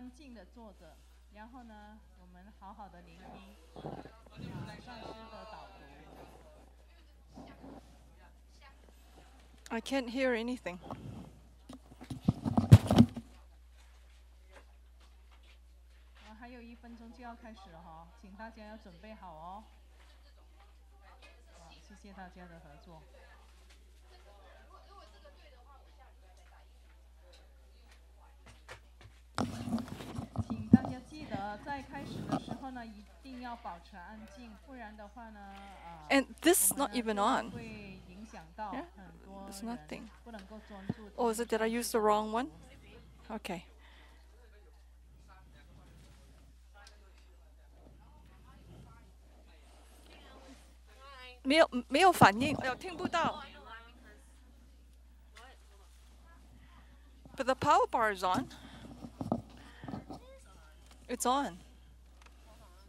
安静的坐着，然后呢，我们好好的聆听上师的导读。I can't hear anything. 还有1分钟就要开始了哈，请大家要准备好哦。好，谢谢大家的合作。请大家记得在开始的时候呢，一定要保持安静，不然的话呢，And this is not even on. 会影响到很多 There's 人 nothing. 不能够专注。Oh, is it that I used the wrong one? Okay. 没有反应，听不到。But the power bar is on. It's on.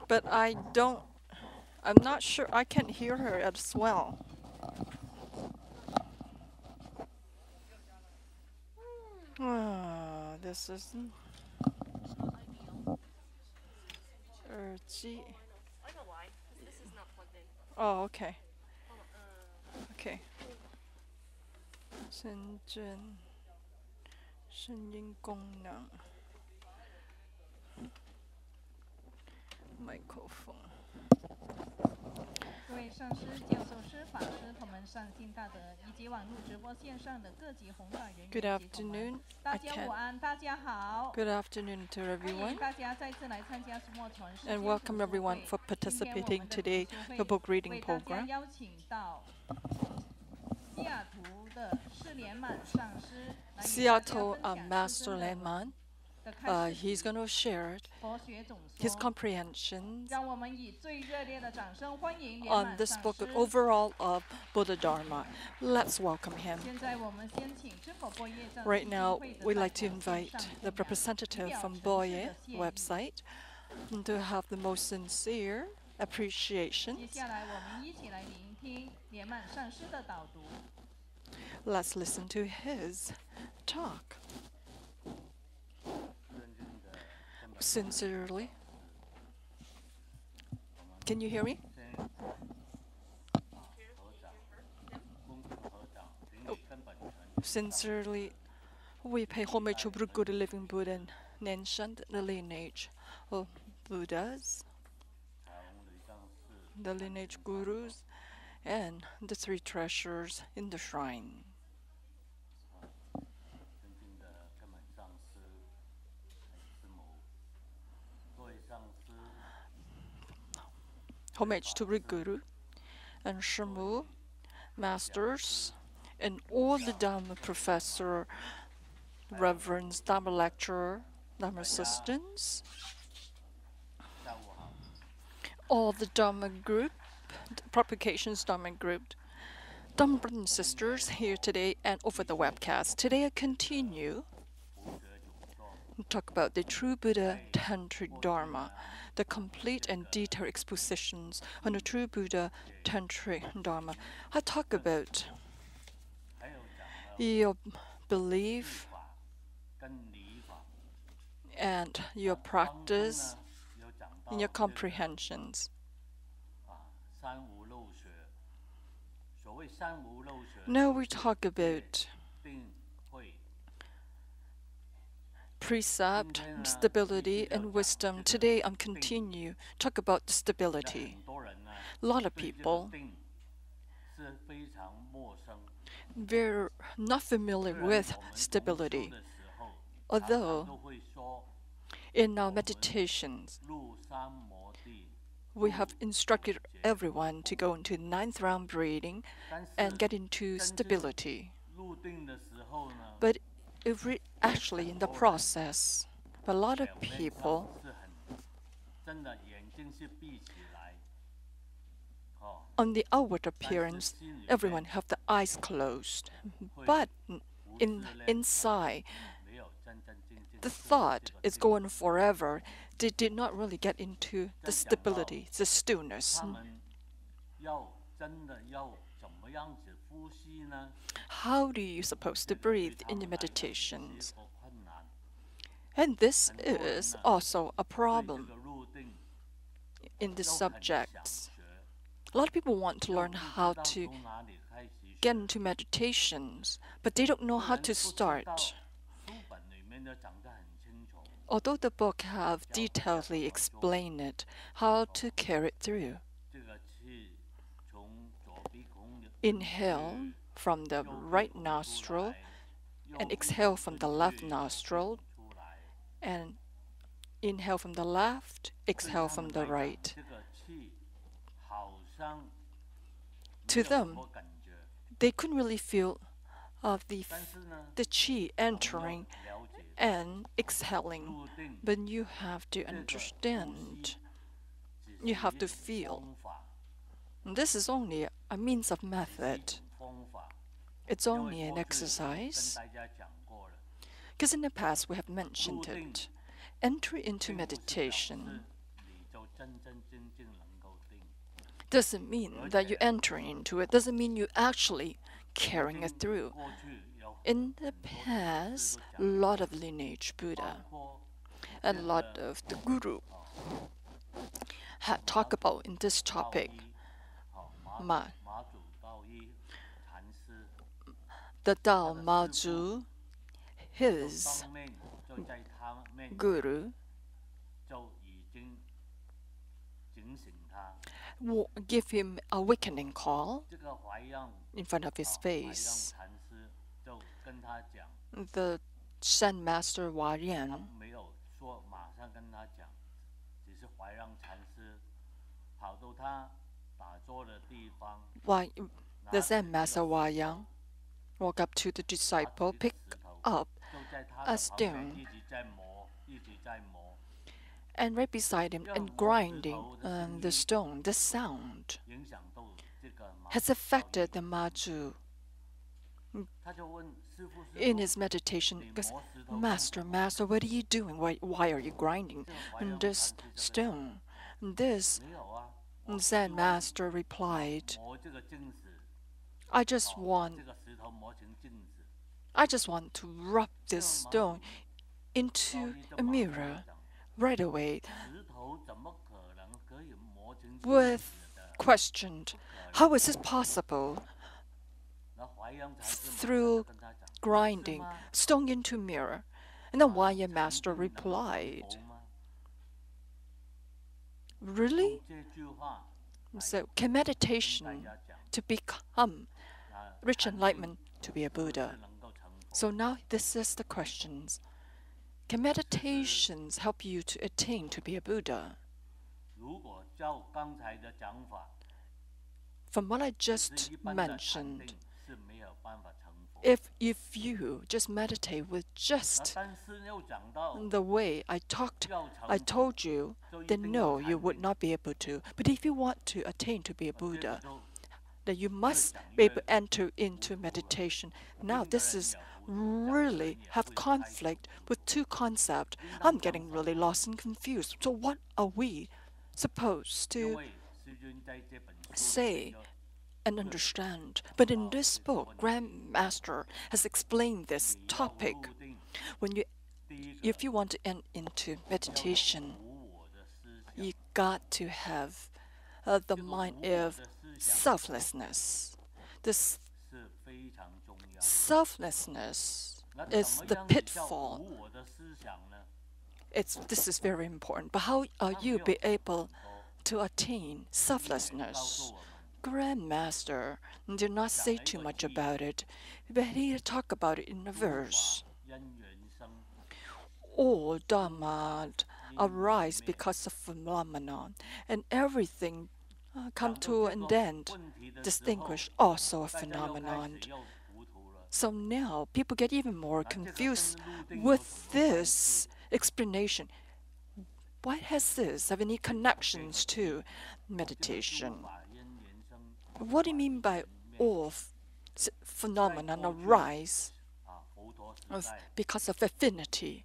But I'm not sure, I can't hear her as well. This isn't. 耳机。I know why. This is not plugged in. Oh, okay. Okay. 深圳声音功能 microphone。各位上师、教授师、法师同们上进大德，以及网络直播线上的各级弘法人员 Good 及同们， afternoon. 大家午安，大家好。 Good afternoon to 欢 everyone. 迎大家再次来参加什么传世 And welcome everyone for participating today in the book reading 为大家 program. 邀请到西雅图的释连满上师来与大家 Seattle 分享 Master 真正的 Lian-Sheng, 的开示 he's going to share 佛学总 his 说。 comprehensions 让我们以最热烈的掌声欢迎连 on 满 this 上 book 师。 overall of Buddha Dharma. Let's welcome him. 现在我们先请知否波耶藏 Right 基金 now, 会的 we'd 代 like to 表 invite 线上 the 分享 representative 以表 from 诚挚 Boye 的谢意。 website to have the most sincere 接 appreciation. 下来我们一起来聆听连满上师的导读。 Let's listen to his talk. Sincerely. Can you hear me? Sincerely, we pay homage to Good Living Buddha and Lian-Sheng, the lineage of Buddhas, the lineage gurus, and the 3 treasures in the shrine. Homage to Guru and Shamu, masters, and all the Dharma professor, reverends, Dharma lecturer, Dharma assistants, all the Dharma group, propagations Dharma group, Dharma brothers and sisters here today and over the webcast. Today I continue to talk about the true Buddha Tantric Dharma, the complete and detailed expositions on the true Buddha Tantric Dharma. I talk about your belief and your practice and your comprehensions. Now we talk about precept, stability, and wisdom. Today I'm continue talk about stability. A lot of people they're not familiar with stability. Although in our meditations we have instructed everyone to go into 9th round breathing and get into stability. But if we actually in the process, a lot of people on the outward appearance, everyone have the eyes closed. But inside, the thought is going forever. They did not really get into the stability, the stillness. How do you supposed to breathe in your meditations? And this is also a problem in the subjects. A lot of people want to learn how to get into meditations, but they don't know how to start. Although the book have detailedly explained it, how to carry it through. Inhale from the right nostril and exhale from the left nostril, and inhale from the left, exhale from the right. To them, they couldn't really feel the qi entering and exhaling, but you have to understand, you have to feel. And this is only a means of method. It's only an exercise. Because in the past we have mentioned it. Entry into meditation doesn't mean that you enter into it, doesn't mean you actually carrying it through. In the past, a lot of lineage Buddha and a lot of the Guru had talked about in this topic. The Tao Ma Zu, his Guru, give him a awakening call in front of his face. The Zen master Lian the Zen master Lian walked up to the disciple, picked up a stone, and right beside him and grinding the stone. The sound has affected the Mazu. In his meditation, because, Master, what are you doing? Why are you grinding this stone? This Zen master replied, I just want to rub this stone into a mirror right away. With questioned, how is this possible? Through grinding stone into mirror. And the Lian master replied, really? So can meditation to become rich enlightenment to be a Buddha? So now this is the questions. Can meditations help you to attain to be a Buddha? From what I just mentioned, if you just meditate with just the way I told you, then no, you would not be able to. But if you want to attain to be a Buddha, then you must be able to enter into meditation. Now this is really have conflict with two concepts. I'm getting really lost and confused. So what are we supposed to say and understand? But in this book, Grandmaster has explained this topic. If you want to enter into meditation, you got to have the mind of selflessness. This selflessness is the pitfall. This is very important. But how are you be able to attain selflessness? Grandmaster did not say too much about it, but he talked about it in a verse. All Dharma arise because of phenomenon, and everything come to an end, distinguish also a phenomenon. So now people get even more confused with this explanation. Why has this have any connections to meditation? What do you mean by all phenomena arise because of affinity?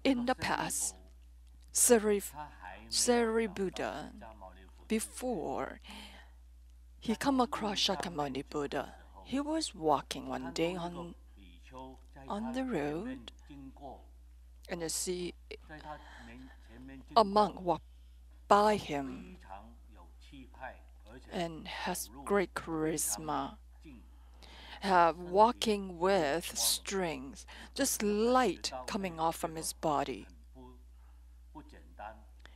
In the past, Buddha, before he come across Shakyamuni Buddha, he was walking one day on on the road, and you see a monk walk by him and has great charisma, walking with strength, just light coming off from his body.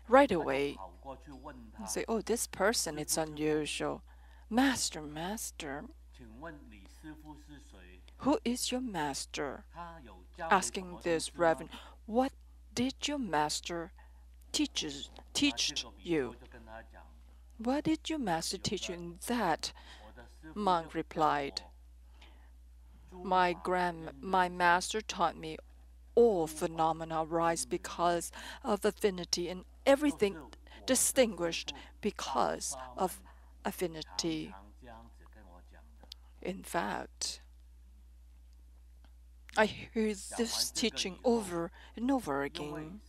Right away, you say, oh, this person, it's unusual. Master, master, who is your master? Asking this reverend, what did your master teach you? What did your master teach you? And that monk replied, my master taught me all phenomena arise because of affinity, and everything distinguished because of affinity. In fact, I hear this teaching over and over again.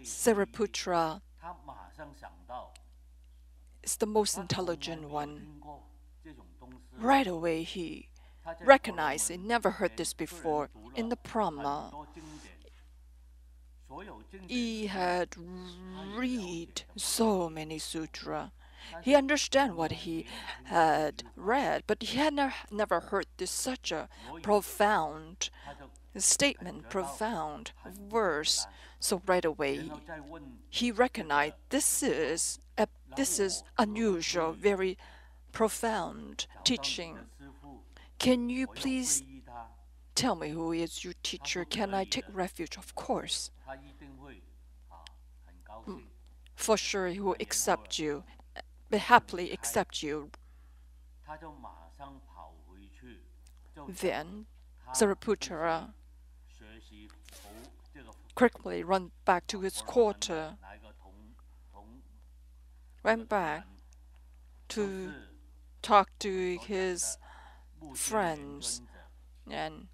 Sariputra is the most intelligent one. Right away, he recognized he never heard this before. In the Brahma, he had read so many sutras. He understand what he had read, but he had never heard this such a profound statement, profound verse. So right away, he recognized this is unusual, very profound teaching. Can you please tell me who is your teacher? Can I take refuge? Of course. For sure, he will accept you, but happily accept you. Then Sariputra quickly ran back to his quarter, went back to talk to his friends, and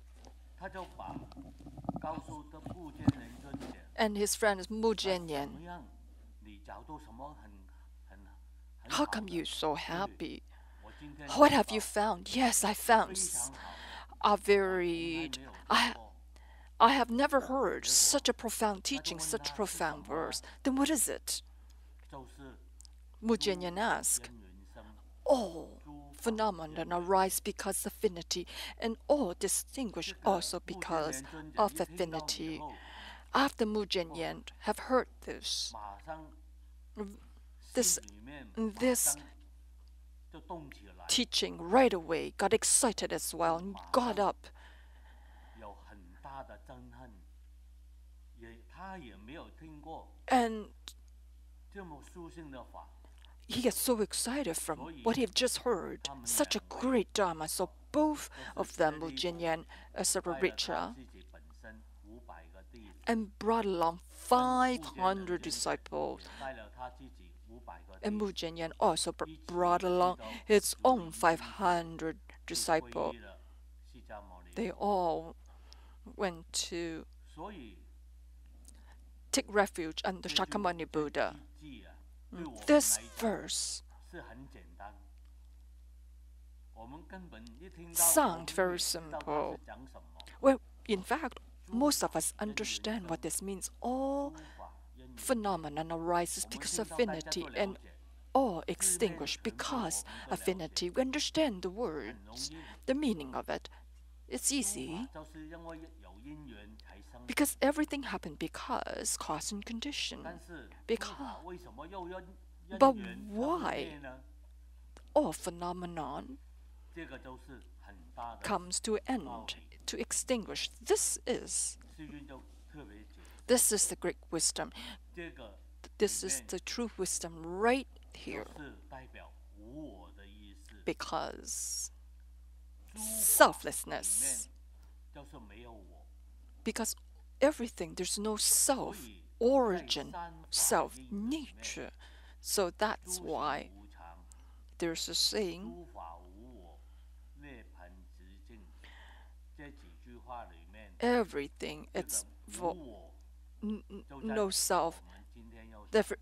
his friend is Mujian. How come you're so happy? What have you found? Yes, I found a very... I have never heard such a profound teaching, such profound verse. Then what is it? Mujian asked. All phenomena arise because of affinity, and all distinguish also because of affinity. After Mujian have heard this teaching right away, got excited as well, and got up. And he gets so excited from what he had just heard. Such a great Dharma. So both of them, Mujian and Sariputra, and brought along 500 disciples. And Mujian also brought along his own 500 disciples. They all went to take refuge under Shakyamuni Buddha. This verse sounds very simple. Well, in fact, most of us understand what this means. All phenomena arises because of affinity, and all extinguish because of affinity. We understand the words, the meaning of it. It's easy. Because everything happened because cause and condition. But why all phenomenon comes to an end, to extinguish? This is the great wisdom. This is the true wisdom right here. Because selflessness. Because everything, there's no self, origin, self, nature. So that's why there's a saying, everything, it's no self,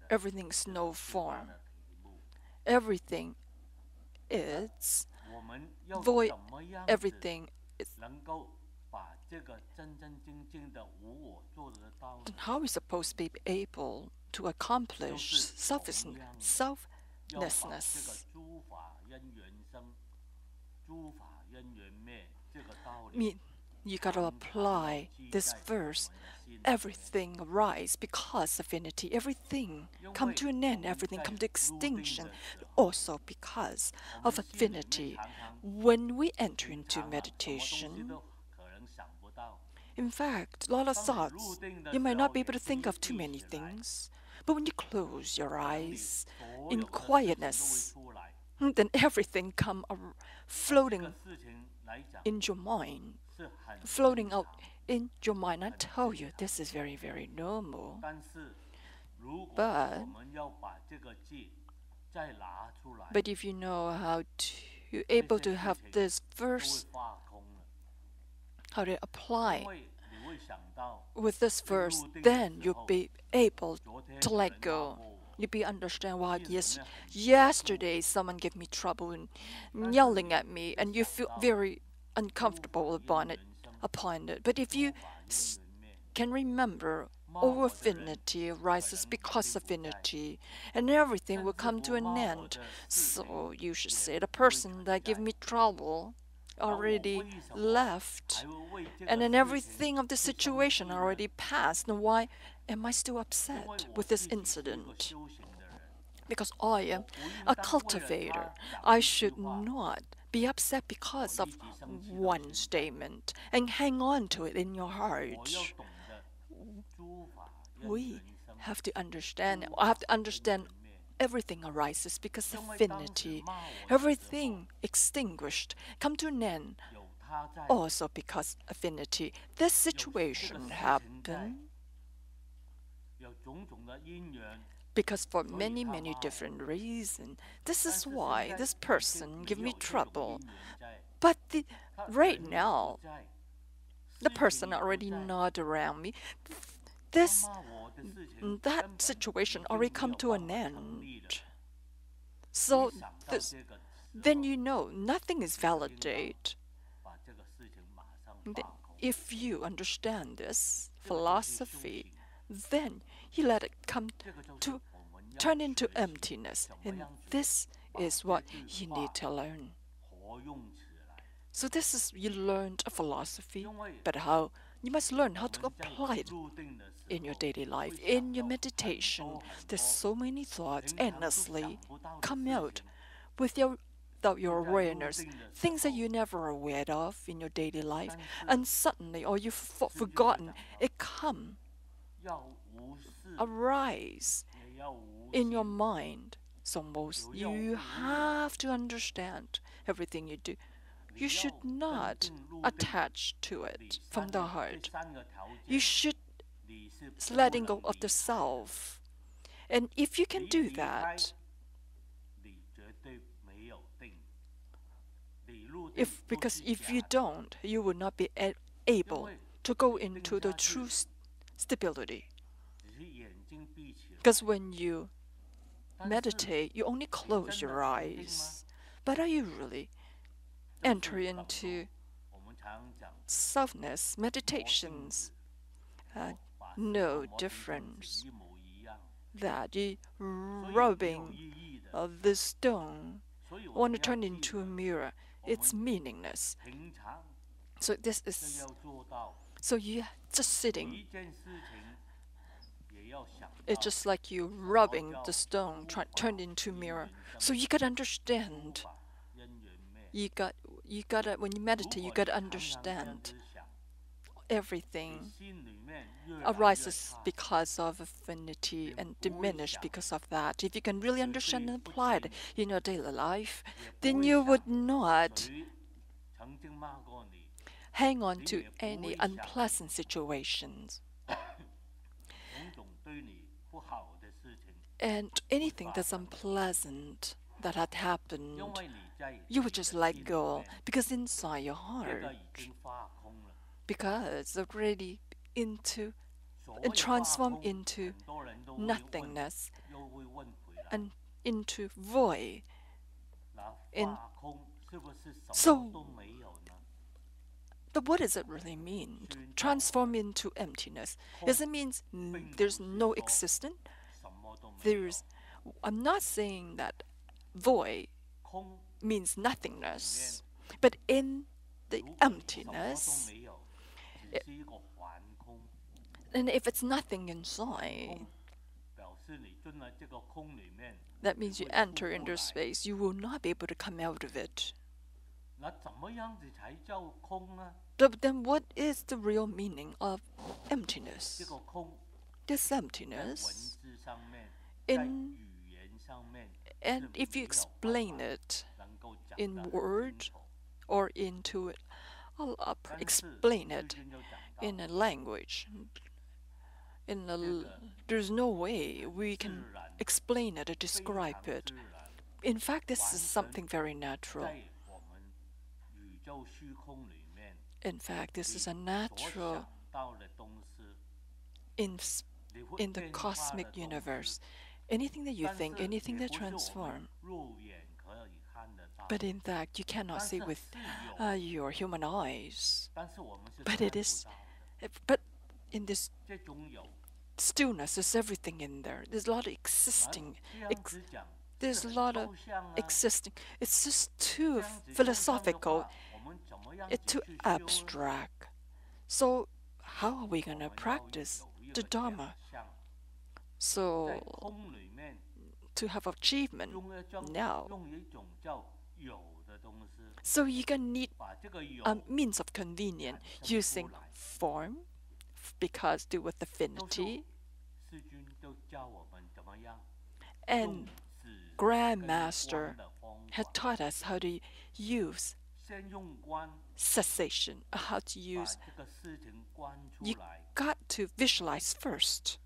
everything's no form. Everything is void, everything then how are we supposed to be able to accomplish selflessness? Mean you got to apply this verse. Everything arise because affinity. Everything come to an end. Everything come to extinction. Also because of affinity. When we enter into meditation, in fact, a lot of thoughts, you might not be able to think of too many things. But when you close your eyes in quietness, then everything come floating in your mind, floating out in your mind. I tell you, this is very, very normal. But if you know how to able to have this verse, how to apply with this verse, then you'll be able to let go. You'll be understand why yesterday someone gave me trouble and yelling at me, and you feel very uncomfortable upon it. But if you can remember, all affinity arises because of affinity, and everything will come to an end. So you should say, the person that gave me trouble already left, and then everything of the situation already passed. Now why am I still upset with this incident? Because I am a cultivator. I should not be upset because of one statement and hang on to it in your heart. We have to understand. I have to understand everything arises because of affinity. Everything extinguished, come to an end, also because affinity. This situation happened because for many, many different reasons. This is why this person give me trouble. But right now, the person already not around me. That situation already come to an end. So then you know nothing is validated. If you understand this philosophy, then you let it come to turn into emptiness. And this is what you need to learn. So this is, you learned a philosophy, but how you must learn how to apply it in your daily life, in your meditation. There's so many thoughts endlessly come out without your awareness, things that you never aware of in your daily life, and suddenly, or you've forgotten, it arise in your mind. So you have to understand everything you do. You should not attach to it from the heart. You should letting go of the self. And if you can do that, because if you don't, you will not be able to go into the true stability. Because when you meditate, you only close your eyes. But are you really enter into selfness meditations? No difference. That you rubbing the stone want to turn into a mirror. It's meaningless. So this is. So you just sitting. It's just like you rubbing the stone, turned into a mirror. So you gotta understand. You gotta when you meditate, you gotta understand. Everything arises because of affinity and diminishes because of that. If you can really understand and apply it in your daily life, then you would not hang on to any unpleasant situations. And anything that's unpleasant that had happened, you would just let go, because inside your heart, because already into and transform into nothingness and into void. And so But what does it really mean? Transform into emptiness. Does it mean there's no existence? I'm not saying that void means nothingness, but in the emptiness, and if it's nothing inside, that means you enter into space. You will not be able to come out of it. But then what is the real meaning of emptiness? This emptiness, and if you explain it in word or into it, I'll explain it in a language. There's no way we can explain it or describe it. In fact, this is something very natural. In fact, this is a natural in the cosmic universe. Anything that you think, anything that transforms. But in fact, you cannot see with your human eyes. But it is. But in this stillness, there's everything in there. There's a lot of existing. There's a lot of existing. It's just too philosophical. It's too abstract. So how are we going to practice the Dharma? So to have achievement now. So you're going to need a means of convenience using form, because do with affinity. And Grandmaster had taught us how to use cessation, how to use. You got to visualize first,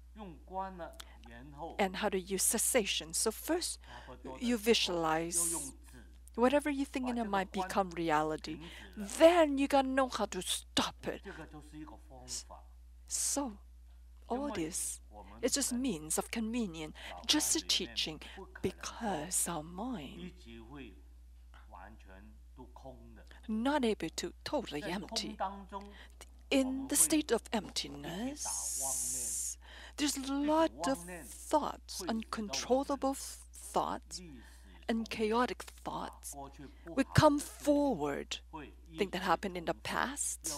and how to use cessation. So first, you visualize whatever you think in your mind become reality. Then you gotta know how to stop it. So all this is just means of convenience, just a teaching, because our mind not able to totally empty. In the state of emptiness, there's a lot of thoughts, uncontrollable thoughts, and chaotic thoughts will come forward. Things that happened in the past,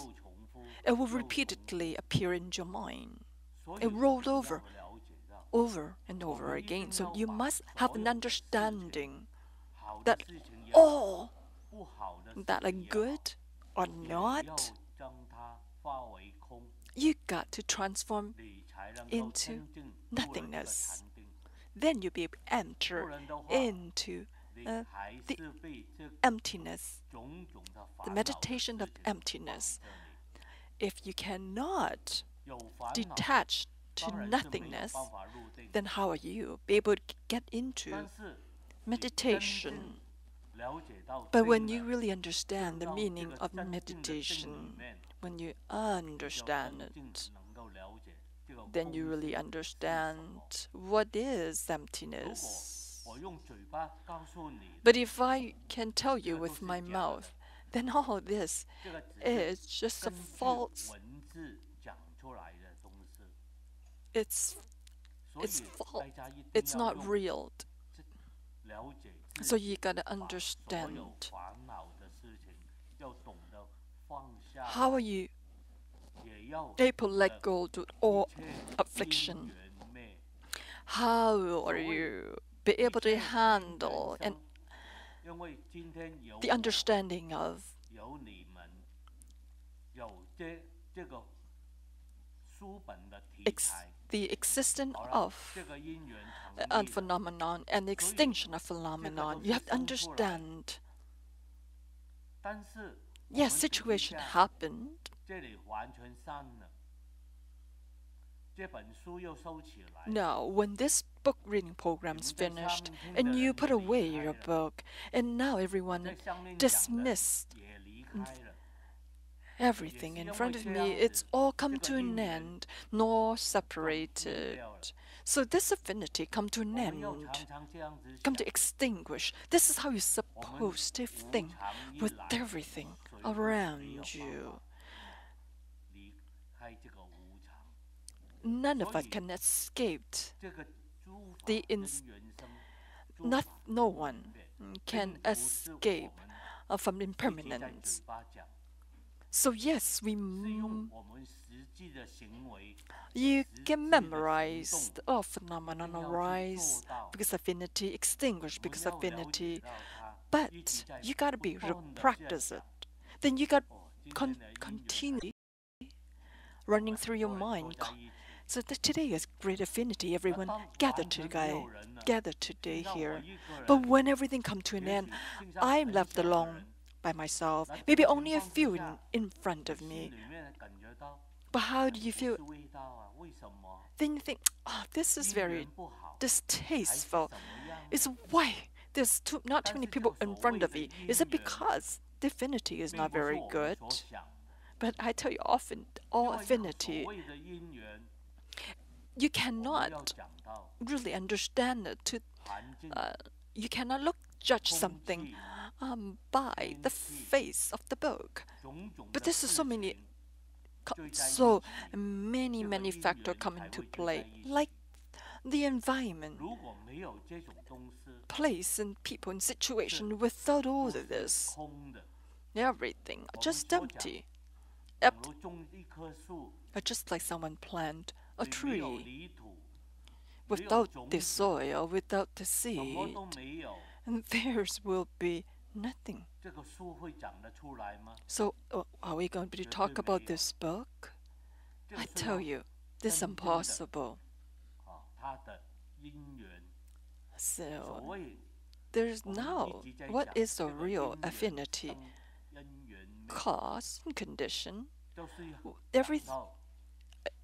it will repeatedly appear in your mind. It rolled over and over again. So you must have an understanding that all that are good or not, you got to transform into nothingness. Then you'll be able to enter into the emptiness, the meditation of emptiness. If you cannot detach to nothingness, then how are you be able to get into meditation? But when you really understand the meaning of meditation, when you understand it, then you really understand what is emptiness. But if I can tell you with my mouth, then all this is just a false. It's false. It's not real. So you gotta understand. How are you able to let go to all affliction? How are you be able to handle and the understanding of the existence of a phenomenon and the extinction of phenomenon? You have to understand. Yes, situation happened. Now, when this book reading program is finished, and you put away your book, and now everyone dismissed everything in front of me, it's all come to an end, nor separated. So this affinity come to an end, come to extinguish. This is how you're supposed to think with everything around you. none of us can escape 这个诸法 the 跟 ins 原生，诸 not 法 no 跟 one 分别 can 并不是我 escape 们 from 自己在 impermanence. 嘴巴讲， So yes, 是用我们实际的行为， you 实际 can 的 memorize 行动， oh phenomenon 一定要去 arise 做到。 because affinity, extinguish 我们 because 要了解 affinity, 到它，一 but 直在 you gotta 不 be 断地这样 practice 想 it. Then you got 哦，今天的因缘 continue running 很 through your 多人 mind. 坐在一起， So that today is great affinity. 那 Everyone 当 gather 完全没有人了， gather 剩 today 下我 here. 一个 But 人， when everything come to an 也 end, 许剩下 I'm 很 left 少的 alone 人， by myself. 那这 Maybe 个情 only a 况之 few 下， in front 我 of 心 me. 里面感觉到， But how do 不 you 是 feel? 味道啊？为什么？ Then you think, oh, this is 姻 very 缘不好，还是 distasteful. 怎么样呢？ It's why there's not too 但 many 是这 people 个 in 所 front 谓 of 的 you. 姻 Is it 缘， because the affinity is 并 not 不是 very 我们 good? 所想的。 But I tell you, often 因 all 为这个所 affinity, 谓的姻缘， you 我们要 cannot 讲到 really understand it.环境、 You cannot judge 空 something 气、 by the 天气、 face of the book. 种种 But 的 there's 事 so many 情聚在一 so 起， many 这个 many 姻 factors 缘 come 才 into 会聚在 play, 一起。 like the environment, 如果没有这种东西， place, and people and situation. Without all 都 of 是 this, 空的。 everything 我们 just 所讲， empty. 假如种一棵树， Just like someone plant a 没有 tree 泥土，没有 without 种 the 子， soil, without the 什么 seed, 都没有， and theirs will be nothing. 这个树会长得出来吗？ So, are we going to 绝对 talk 没 about 有。 this book? 这 I 个是 tell 要 you, this is 真正的 impossible. 它的因缘。 So, 所谓 there's 我们 now 一直在 what 讲 is 这 the 个 real 因缘 affinity, 生因缘灭， cause, and condition, 就是要 every 讲到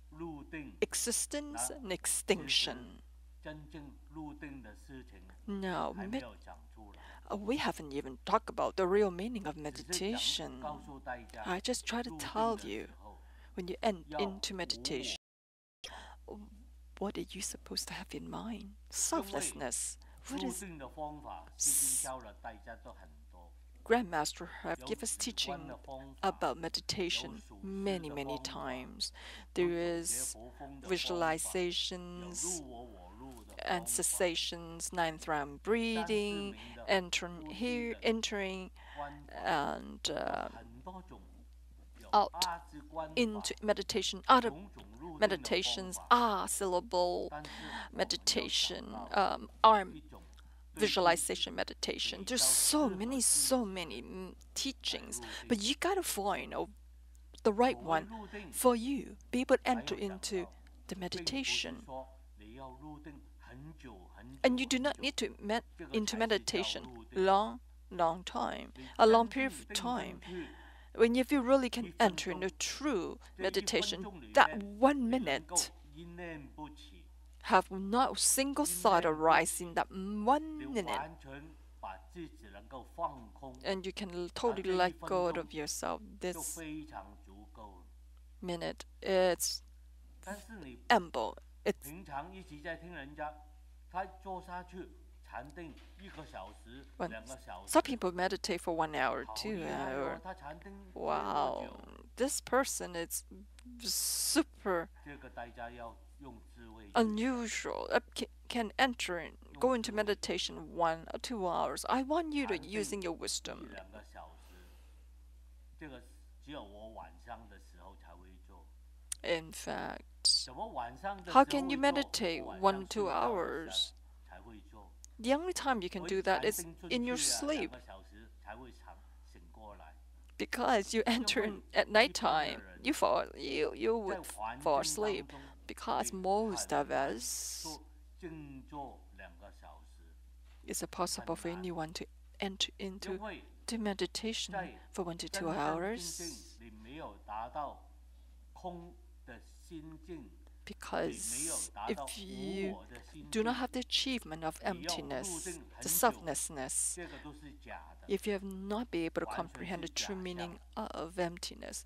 入定， existence and extinction. 真正入定的事情 Now, 还没有讲出来。 we haven't even talked about the real meaning of 只是 meditation. 告诉大家， I just try to 入定 tell 的 you, 时候 when you end 要 into 无 meditation, what are you supposed to have in mind? Selflessness. 我。 What 入 is 定的方法已经教了大家都很多， Grandmaster have 有 give us 主观 teaching 的方法， about meditation 有属实 many 的 many 方法， times. 有 There 总结 is 佛风的方法，有 visualizations 入我入的 and 方法。 cessations, ninth round breathing, entering here, entering 观法 and 很多种，有 out 八字观 into 法， meditation, out of 种种入定的方 meditations 法， are syllable 但是我们要 meditation, 讲到 are 一种对 visualization meditation. There's so many teachings, but you gotta find the right 所谓 one 入定， for you. Be able to 还有 enter 讲 into 到 the 并不是 meditation. 说你要入定很久很久 And you do 很 not 久 need to into 这个才是叫 meditation 入定。 long time, 你 a long 真 period 正 of 定 time. 进去， When if you really can 一分 enter 钟， into true 这一分 meditation, 钟里 that 面 1你能够 minute 一念不起， have not a single thought arise in that 1你 minute, 完全把自己能够放空， and you can totally let go of yourself. 就 This 非常足够了。 minute, it's 但是你 ample. It's 平常一直在听人家，他坐下去禅定1个小时、 When 2个小时， some people meditate for 1 hour, 好 2厉害哦 hour. 他禅定多 Wow, 久？ this person is super 这个大家要用智慧去 unusual. Can enter in, go into meditation 1 or 2 hours. I want you to 禅定 using your 1 wisdom. 2个小时，这个只有我晚上的时候才会做。 In fact, 怎么晚上的时 how 候 can you 会做 meditate 我 1 晚上 2睡觉的时候 hours? 才会做。 The only time you can 我 do 一 that 禅 is 定进 in your 去啊 sleep 2个小时才会醒过来。 because you enter in at nighttime. You would 在环 fall 境 asleep 当中 because 会 most 很 of 难 us 做静坐2个小时， is it possible for 很难。 anyone to enter 因 into 为 to meditation 在 for 1 to 2真正 hours 你没有达到空的心境， because 达到 if 无 you 我的心 do not 境， have the achievement of 你要入 emptiness, 定很 the 久， selflessness, 这个都是假的。 if you have not been able to 完全 comprehend the 是 true 假 meaning 象。 of emptiness,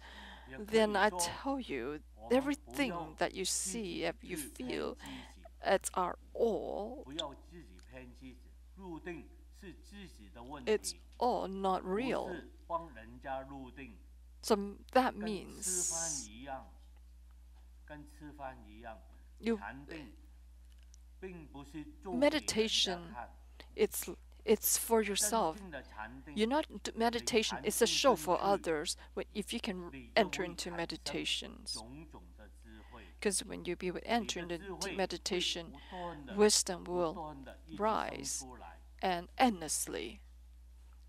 也可以 then I 说 tell you, 我们不 everything 要 that you 自 see, 己 if you 去偏 feel, 激自己， it's our all, 不要自己偏激自己。入定是自己的问 it's 题， all not 不 real. 是帮人家入定， So that 跟吃饭 means 一样。跟吃饭一样， You 禅定并不是做给人 meditation 家看， it's for 真 yourself. 正的禅定 You're not into meditation, it's a show for others if you can 你就 enter 会 into 产生 meditations. 种种的智慧， Because when you be able to 你 enter 的智 into 慧会 meditation, 不断地 wisdom 不 will 断地一直 rise 生出来， and endlessly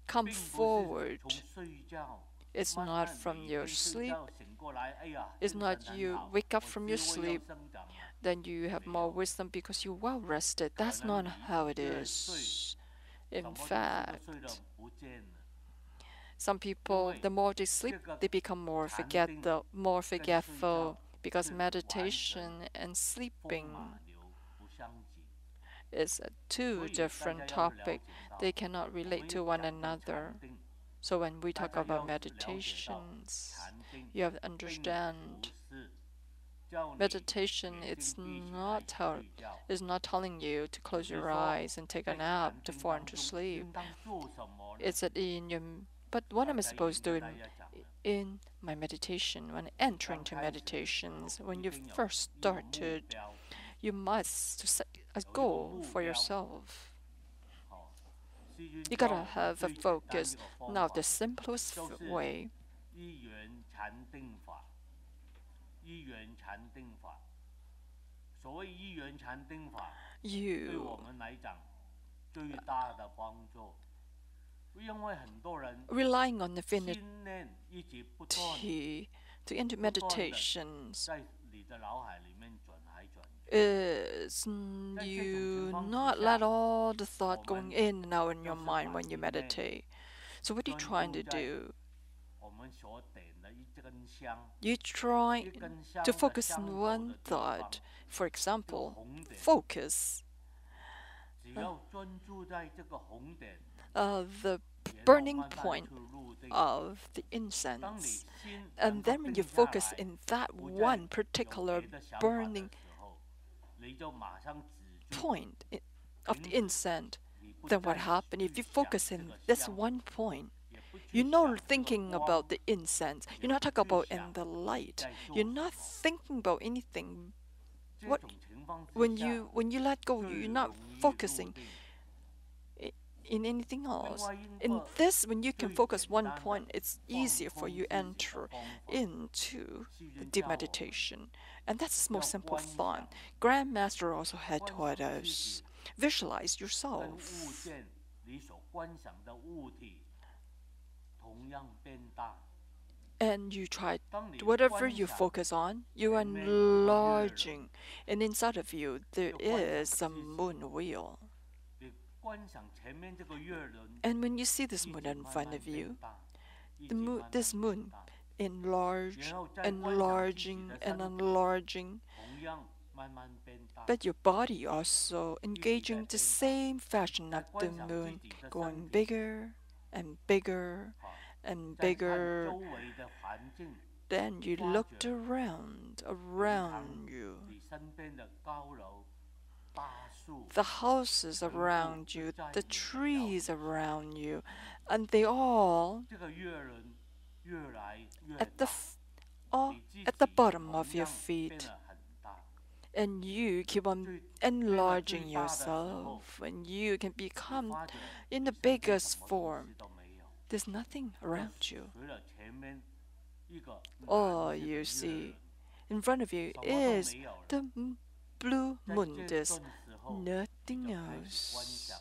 come 并不是 forward. 从睡觉 It's 慢 not 慢 from 每 your 天睡 sleep. 觉醒过来，哎呀， It's 精 not 神很 you 好， wake up 我 from 智 your 慧要 sleep, 生长了。 then you have more wisdom because you well rested. That's not how it is. In 什么东西都 fact, 睡了不见了， some people, the more they sleep, they become more more forgetful because meditation and 风 sleeping 马牛不相及。 is two 所以 different 大家要了 topics. 解到， They cannot 我 relate 们 to 一 one 讲到 another. 禅定， So when we 大 talk 家 about 要了解到 meditations, 禅定 you have to 并 understand 不是叫你 meditation 眼 it's 睛闭起来 not 睡觉， is not telling you to close 只是 your 说 eyes and take a 在 nap 禅 to 定 fall 当 into 中 sleep. 应当做什么呢？ It's that in your but what am I 刚才已 supposed 经 to 跟 do 大家讲了， in my meditation when I enter 刚 into 开始的时候 meditations? When 一 you 定有 first 一个目 started, 标， you must to set a 有一个 goal 目 for 标。 yourself. 好，细菌 You 教 gotta 我们 have a 最简单 focus. 一个方 Now 法 the simplest 就是 way 一元禅定法，一元禅定法。所谓一元禅定法，对我 you 们来讲最大的帮助，因为很多人 relying on 心念一直不断 divinity to enter 不断地 meditations 在你的脑海里面转来转去。 is 在这种 you 情况之 not 下 let all the thought 我们 going in and out in your 就是 mind 把 when you 心念 meditate. So what are you 专 trying 注 to 在 do? 我们所点的一根香， You 一 try 根香 to 的 focus 香 on 头 one 的地方， thought. For 这个 example, 红点， focus 只要专注在这个红点， the 然后 burning 慢慢 point 去入定。 of the 当你 incense. 心 And 能够 then when 定 you 下 focus 来， in that 不再 one 有 particular 别的想法 burning 的时候，你就马上止住， point of the 停止， incense, 你不 then what 再 happened? 去 If you 想 focus 这 in 个 this 香， one point, 也不去 you're not 想这个 thinking 光， about the incense. 也 You're not 不 talking 去 about 想 in the 你 light. 在做 You're 什 not 么。 thinking about anything. 这 What 种情况之 when 下， you let go, 最 you're not 容易入 focusing 定。 in anything 另 else. 外一 In 个 this, when you can 最 focus 简 one 单的 point, it's 放 easier for 空 you 自己的 enter 方法， into 细菌 the 教我们 meditation. And that's the 要 most simple 观 thought. 想， Grandmaster also had 观 taught 想自 us 己 visualize 跟 yourself. 物件，你所观想的物体同样变大。 And you try 当你 whatever 观 you 想 focus on, you are 前面有个月轮， enlarging. And inside of you, there 就观想 is a 自己， moon wheel. 你观想前面这个月轮 And when you see this 一 moon 直 in 慢 front 慢 of 变 you, 大，一 the 直 moon, 慢 this 慢变 moon 大， enlarge, 然后再观想自己 enlarging, 的 and 身体 enlarging. 同样慢慢变大。 But your body also engaging the same fashion 在 of the 观想自 moon, 己的身 going 体， bigger and bigger 好， and 再看 bigger. 周围的环境， Then you 发 looked 觉 around 平常 around you. 你身边的高楼、大树， The houses around you, the trees around you, and they all 这个月轮越来越 at the 大， all 你自 at the 己 bottom 同 of your 样变 feet, 得很大。 and you keep on 最 enlarging 最大的时候， yourself, and you can 你 become 发觉 in 你 the 身边 biggest 什么东 form. 西都没有， There's nothing 就 around you. 除了前面一个 All 蓝色的 you 月 see 轮， in front of you 什么都 is 没有了。 the blue 在 moon. 这 There's 段时候， nothing 你就开始观 else. 想，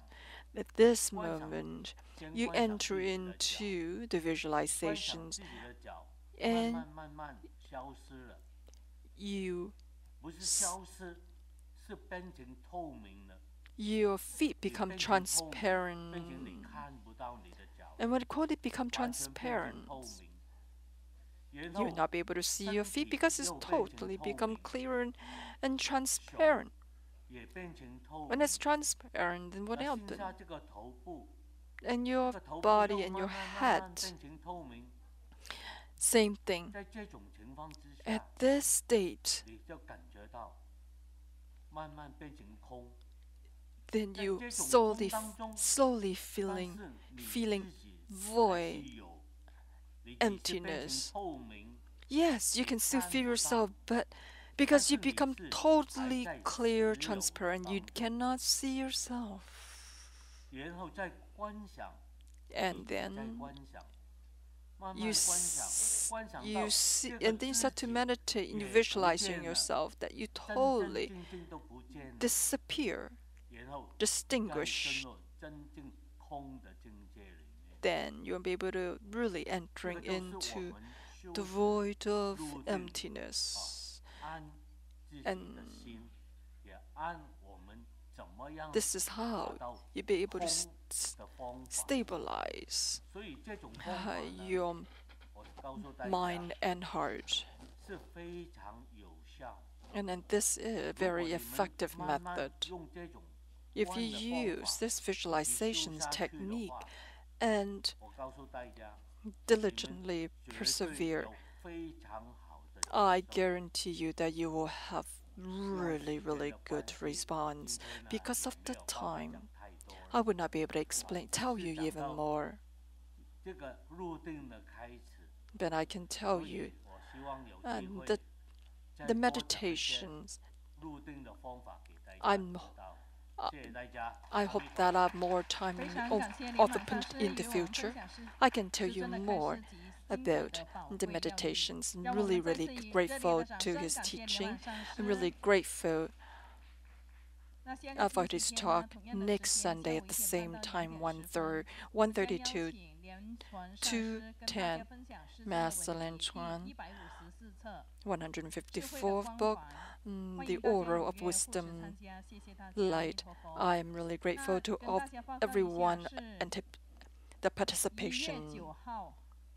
At this 观想 moment, 先 you 观想 enter 自己的脚， into the 观想 visualizations 自己的脚，慢 and 慢慢慢消失了， you 不是消失，是变成透明了。 your feet 你 become 变成透明，变成 transparent. 你看不到你的脚， And when it called it become 完全变成 transparent, 透明。然 you will 后 not be able to see your feet 身体 because it's 又变成 totally 透 become 明， clear and transparent. 也变成透 When 明。 it's transparent, then what 那 happened? 剩下这个头部， And 这 your 个头部 body 又 and 慢 your 慢慢慢 head, 变成透明。 same thing. 在这种情况之 At 下， this state, 你就感觉到慢慢变成空。 then 在 you 这种 slowly, 空当中， slowly 但 feeling 是你 feeling 自己还 void, 是有，你只是变成 emptiness. 透明， Yes, you can still feel yourself, but Because you become totally clear, transparent. You cannot see yourself. And then you see, and then you start to meditate and you visualizing yourself that you totally disappear, distinguish. Then you'll be able to really entering into the void of emptiness. And this is how you'll be able to stabilize your mind and heart. And then this is a very effective method. If you use this visualization technique and diligently persevere, I guarantee you that you will have really, really good response. Because of the time, I would not be able to tell you even more. But I can tell you, and the meditations, I hope that I have more time in the future. I can tell you more about the meditations. I'm really, really grateful to his teaching. I'm really grateful for his talk next Sunday at the same time, 1:30 to 2:10. Master Lian-Sheng, 154th book, The Oral of Wisdom Light. I am really grateful to everyone and the participation.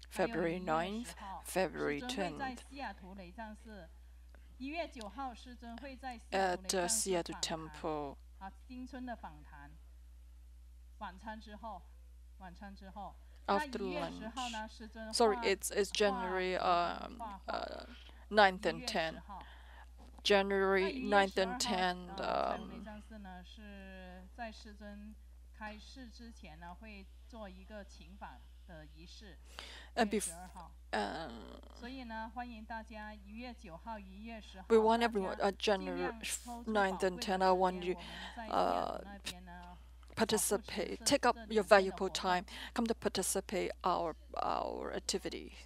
February 9th, February 10th. At Seattle Temple. After lunch. Sorry, it's January 9th and 10th. January 9th and 10th. We want everyone January 9th and 10th. I want you participate. Take up your valuable time. Come to participate our activity.